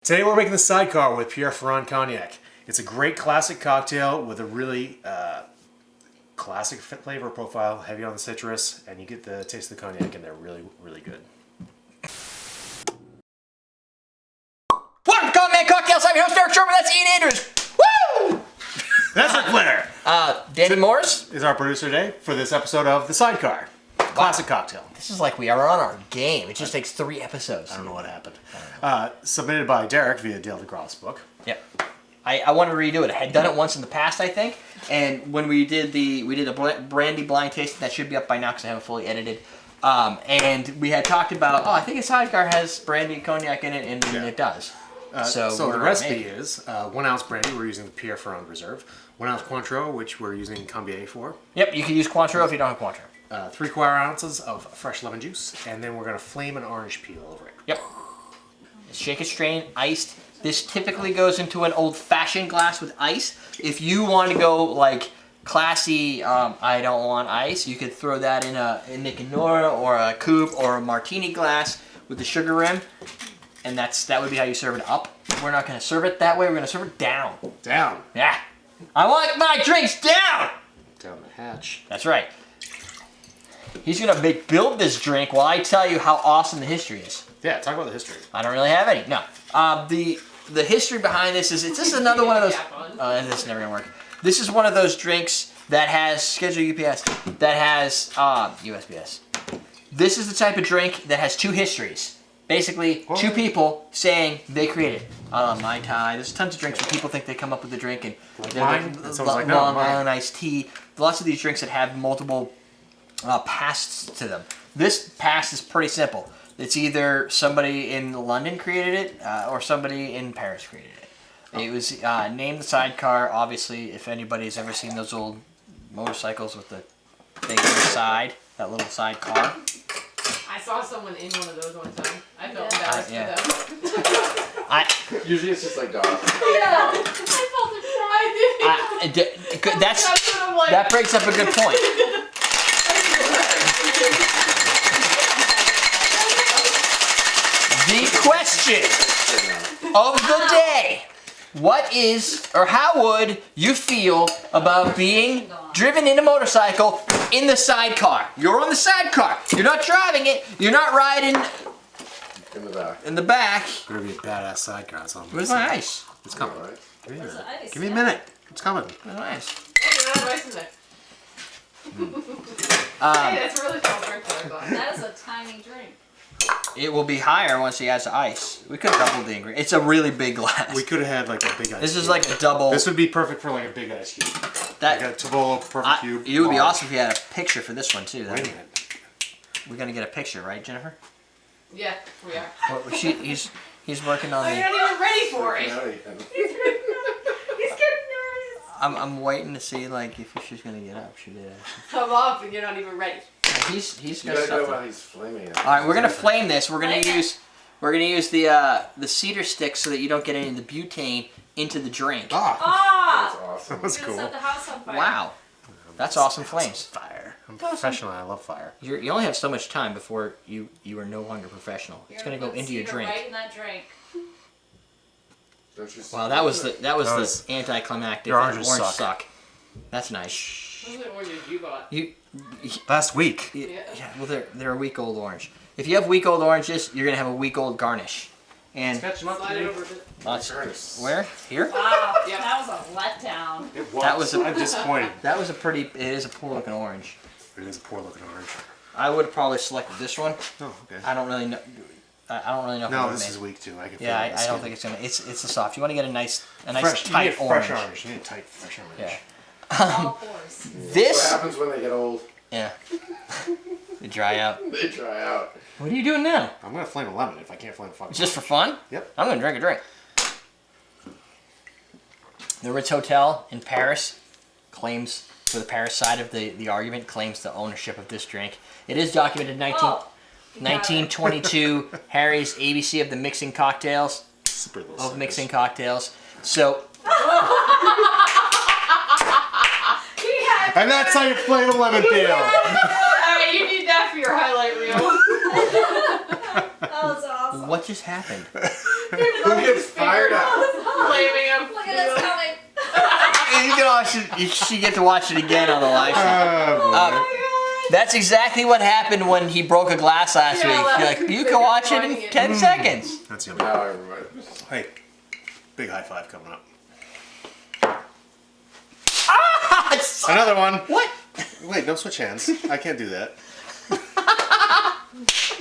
Today we're making the Sidecar with Pierre Ferrand Cognac. It's a great classic cocktail with a really classic flavor profile, heavy on the citrus, and you get the taste of the cognac in there really, really good. Welcome to Cognac Cocktails. I'm your host, Derrick Schommer. That's Ian Andrews. Woo! That's our winner! Danny Morris is our producer today for this episode of the Sidecar. Classic cocktail. This is like we are on our game. It just takes 3 episodes. I don't know what happened. Submitted by Derrick via Dale DeGraff's book. Yep. I wanted to redo it. I had done it once in the past, I think, and when we did a brandy blind tasting, that should be up by now because I haven't fully edited. And we had talked about, I think a Sidecar has brandy and cognac in it, and it does. So the recipe is 1 ounce brandy. We're using the Pierre Ferrand Reserve. 1 ounce Cointreau, which we're using Combier for. Yep, you can use Cointreau if you don't have Cointreau. 3/4 ounces of fresh lemon juice, and then we're going to flame an orange peel over it. Yep. Shake it, strain, iced. This typically goes into an old-fashioned glass with ice. If you want to go like classy, I don't want ice, you could throw that in a Nick and Nora or a coupe or a martini glass with the sugar rim, and that would be how you serve it up. We're not going to serve it that way. We're going to serve it down. Down. Yeah. I want my drinks down. Down the hatch. That's right. He's going to build this drink while I tell you how awesome the history is. Yeah, talk about the history. I don't really have any. No. The history behind this is, it's just another one of those... this is never going to work. This is one of those drinks that has... Schedule UPS. That has... USPS. This is the type of drink that has 2 histories. Basically, 2 people saying they created it. Mai Tai. There's tons of drinks where people think they come up with the drink and... Mine? Long Island iced tea. Lots of these drinks that have multiple... pasts to them. This past is pretty simple. It's either somebody in London created it or somebody in Paris created it. It was named the Sidecar. Obviously, if anybody's ever seen those old motorcycles with the thing on the side, that little sidecar. I saw someone in one of those one time. I felt embarrassed for them. Usually it's just like dogs. Yeah, I felt it crying. That brings up a good point. The question of the day: what is, or how would you feel about being driven in a motorcycle in the Sidecar? You're on the Sidecar. You're not driving it. You're not riding In the back. in the back. It's going to be a badass Sidecar. That's all I'm Where's gonna my say. ice? It's coming. All right. Give me a minute. It's coming. Where's my ice? Oh, nice in there. Hey, that's a really tall drink that I bought. That is a tiny drink. It will be higher once he adds the ice. We could double the ingredient. It's a really big glass. We could have had like a big ice This cube. is like a double. This would be perfect for like a big ice cube. That Like a Tabolo perfect cube. It would be large. awesome if you had a picture for this one too. Wait a minute. We're gonna get a picture, right, Jennifer? Yeah, we are. Well, he's working on You're the. not even ready for it. He's getting nervous. I'm waiting to see like if she's gonna get up. She did. Come up and you're not even ready. He's You got gotta go stuff. while he's flaming it. All right, we're gonna flame this. We're gonna use the cedar stick so that you don't get any of the butane into the drink. Ah, Ah! That's awesome. that was You're gonna cool. set the house on fire. Wow, that's awesome flames. Fire. I'm professional. I love fire. You only have so much time before you are no longer professional. It's You're gonna go put into your cedar drink. Right in that drink. Don't you see Wow, that was it? the anticlimactic. Your oranges orange suck. That's nice. Those are the oranges you bought. You Last week. yeah, well they're a week old orange. If you have week old oranges, you're gonna have a week old Garnish. And Slide it over a bit. where? Here? Wow, Yeah. that was a letdown. It was. That was a- I'm disappointed. That was it is a poor looking orange. It is a poor looking orange. I would have probably selected this one. Oh, okay. I don't really know. I don't really know. If I No, would've this made is it. weak too. I can feel Yeah, it in the I don't skin. think it's gonna. It's a soft. You want to get a nice fresh, tight you need a orange. fresh orange. You need a tight, fresh orange. Yeah. All fours. What This. happens when they get old? Yeah. They dry out. They dry out. What are you doing now? I'm gonna flame a lemon if I can't flame a fucking. Just for fun? Yep. I'm gonna drink a drink. The Ritz Hotel in Paris claims, for the Paris side of the argument, claims the ownership of this drink. It is documented 1922, Harry's ABC of the mixing cocktails, super little of suckers. mixing cocktails. So, And that's how you flame a lemon peel. Alright, you need that for your highlight reel. That was awesome. what just happened? Who gets fired up? Blaming him. Look at us coming. And you can she get to watch it again on the live stream. That's exactly what happened when he broke a glass last week. You're like, you can watch it in 10 seconds. That's yummy. Now everybody. Hey, big high five coming up. Another one. What? Wait, don't switch hands. I can't do that.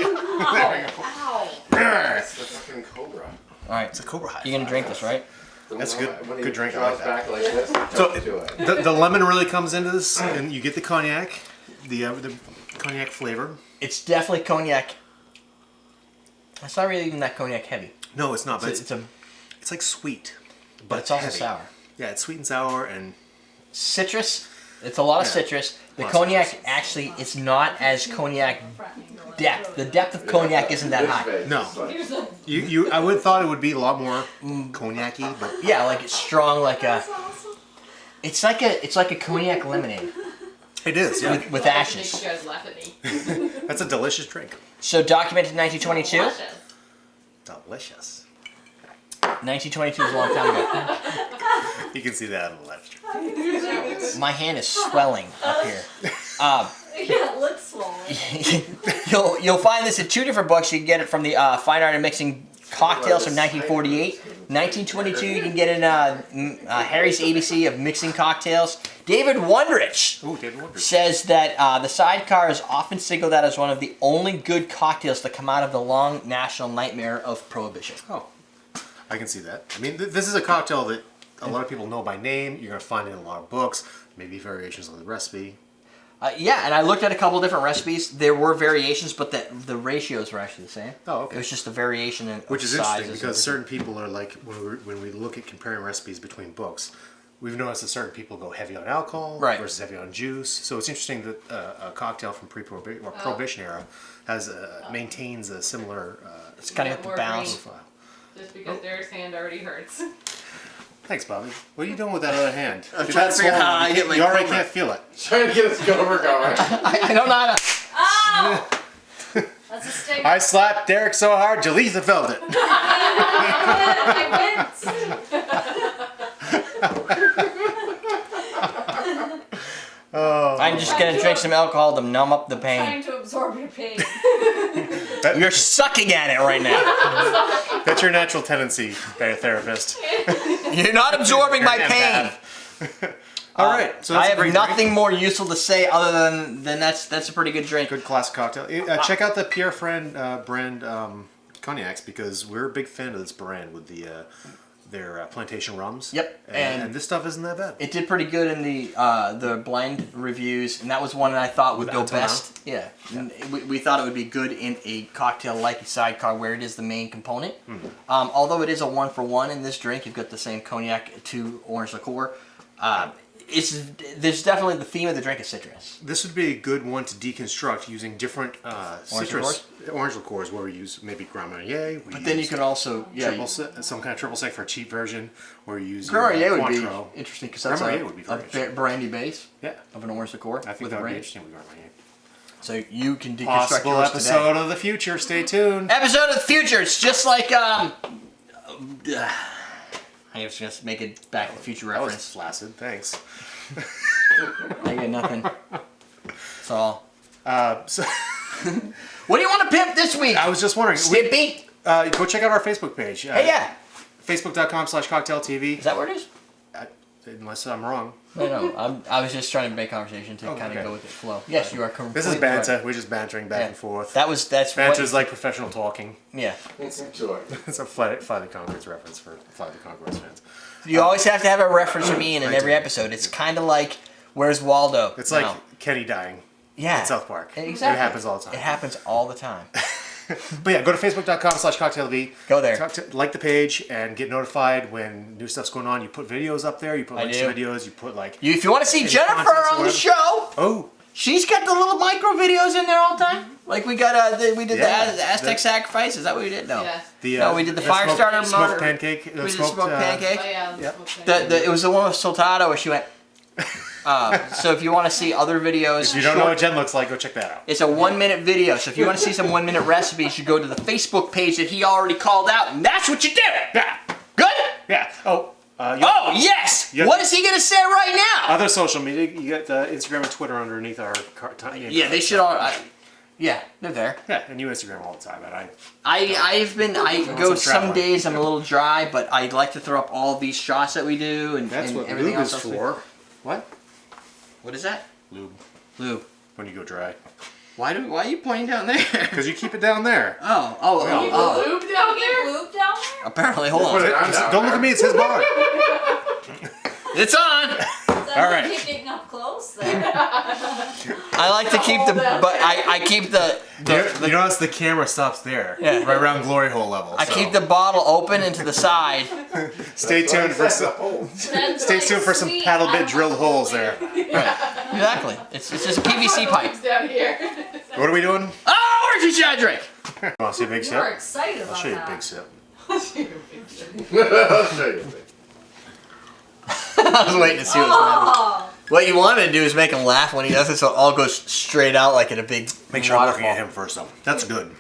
Ow. That's the fucking cobra. All right, It's a cobra high. you're gonna drink this, right? That's good- When he good drink, I draws like that. back like this, So jump to it. the lemon really comes into this, and you get the cognac, the cognac flavor. It's definitely cognac. It's not really even that cognac heavy. No, it's not. But It's a, it's like sweet, but it's also heavy. sour. Yeah, it's sweet and sour, and Citrus. It's a lot of Yeah. citrus. The Lots of cognac citrus. actually, it's not as cognac depth. The depth of cognac isn't that This high. face No. is like- you I would have thought it would be a lot more cognac-y, but Yeah, like it's strong, like a. That's awesome. It's like a cognac lemonade it is. Yeah, with Makes ashes. you guys laugh at me. that's a delicious drink. So documented in 1922. Delicious. Delicious. 1922 is a long time ago. You can see that on the left. My hand is swelling up here. Yeah, it looks swollen. You'll find this in two different books. You can get it from the Fine Art of Mixing Cocktails from 1948. 1922, you can get in Harry's ABC of Mixing Cocktails. David Wondrich Oh, David Wondrich. says that the Sidecar is often singled out as one of the only good cocktails to come out of the long national nightmare of Prohibition. Oh, I can see that. I mean, this is a cocktail that a lot of people know by name. You're gonna find it in a lot of books, maybe variations on the recipe. Yeah, and I looked at a couple different recipes. There were variations, but the ratios were actually the same. Oh, okay. It was just a variation in Which is sizes interesting and because certain everything. people are like, when we look at comparing recipes between books, we've noticed that certain people go heavy on alcohol Right. versus heavy on juice. So it's interesting that a cocktail from pre-prohibition or Prohibition era has maintains a similar It's kind of got the More balance. green. profile. Just because Derek's hand already hurts. Thanks, Bobby. What are you doing with that other hand? I'm Dude, trying to that's figure out swollen. how I get my You already cobra. can't feel it. Trying to get his cobra going. I don't know how to. Ow! That's a stick. I slapped Derek so hard, Jalitha felt it. I I'm just gonna drink some alcohol to numb up the win. pain. Trying to absorb your pain. You're sucking at it right now. That's your natural tendency, therapist. You're not absorbing my You're an pain. empath. All right, so I that's a have great nothing drink. more useful to say other than that's a pretty good drink. Good classic cocktail. Check out the Pierre Ferrand brand cognacs because we're a big fan of this brand with their plantation rums. Yep, and this stuff isn't that bad. It did pretty good in the blind reviews, and that was one that I thought would With go Antonin? best. Yeah, and we thought it would be good in a cocktail like a Sidecar where it is the main component. Although it is a 1-for-1 in this drink, you've got the same cognac to orange liqueur. There's definitely the theme of the drink is citrus. This would be a good one to deconstruct using different citrus orange liqueurs where we use maybe Grand Marnier. But then you can also some kind of triple sec for a cheap version where you use Grand Marnier would be Cointreau. interesting because that's Grand Marnier would be very interesting. brandy base Yeah, of an orange liqueur I think with that a would be range. interesting with Grand Marnier. So you can deconstruct Possible yours episode today. of the future. Stay tuned. Episode of the future. It's just like I was just make a Back to the Future That was reference. flaccid. Thanks. I got nothing. That's all. So What do you want to pimp this week? I was just wondering. Stimpy? Go check out our Facebook page. Hey, yeah. Facebook.com/cocktailtv. Is that where it is? Unless I'm wrong. No. I was just trying to make conversation to kind of okay. go with the flow. Yes, you are correct. This is banter. We're just bantering back and forth. That's Banter's like professional talking. yeah. Enjoy. It's a Fly the Conchords reference for Fly the Conchords fans. You always have to have a reference from Ian in I every do. episode. It's kind of like Where's Waldo? It's now. like Kenny dying yeah. in South Park. Exactly. It happens all the time. It happens all the time. But yeah, go to Facebook.com/cocktailv. Go there. Like the page and get notified when new stuff's going on. You put videos up there. You put links to do. videos. You put like. If you want to see Any Jennifer contest or on the whatever. show, Oh. she's got the little micro videos in there all the time. Like we got, we did Yeah, the Aztec the- sacrifice. Is that what we did? No. Yeah. No, we did the fire starter smoked motor. pancake. We did smoked pancake. Oh yeah. Yep. Okay. It was the one with Soltado where she went. So if you want to see other videos, If you don't know what Jen looks like, go check that out. it's a 1-minute video. So if you want to see some 1-minute recipes, you go to the Facebook page that he already called out, and that's what you do. Yeah. Good? Yeah. Oh. Oh, yes! you have- What is he going to say right now? Other social media, you got Instagram and Twitter underneath our Yeah, they should all... yeah, they're there. Yeah, and you Instagram all the time, and I go some traveling. days I'm a little dry, but I like to throw up all of these shots that we do and that's and what everything lube else. is for. What? What is that? Lube. Lube. When you go dry. Why are you pointing down there? Because you keep it down there. Keep Oh. the lube down there? Lube down there? Apparently, hold Put it on. on down Don't look at me, it's his bar. It's on. Does that All mean right. keep getting up close there? I like to keep the, Hold but I keep the You notice the camera stops there, Yeah. right around glory hole level. I so keep the bottle open and to the side. Stay tuned for some. That's Stay like tuned for some sweet. paddle I bit don't drilled know holes later. there. Exactly. It's just a PVC The pipe. lube's down here. What are we doing? Oh, where's your shot drink? You want to see a big You were sip? excited I'll about show you a that. big sip. I'll show you. I was waiting to see what's going on. Oh, What you want to do is make him laugh when he does it, so it all goes straight out like in a big Make sure I'm waterfall. looking at him first, though. That's good.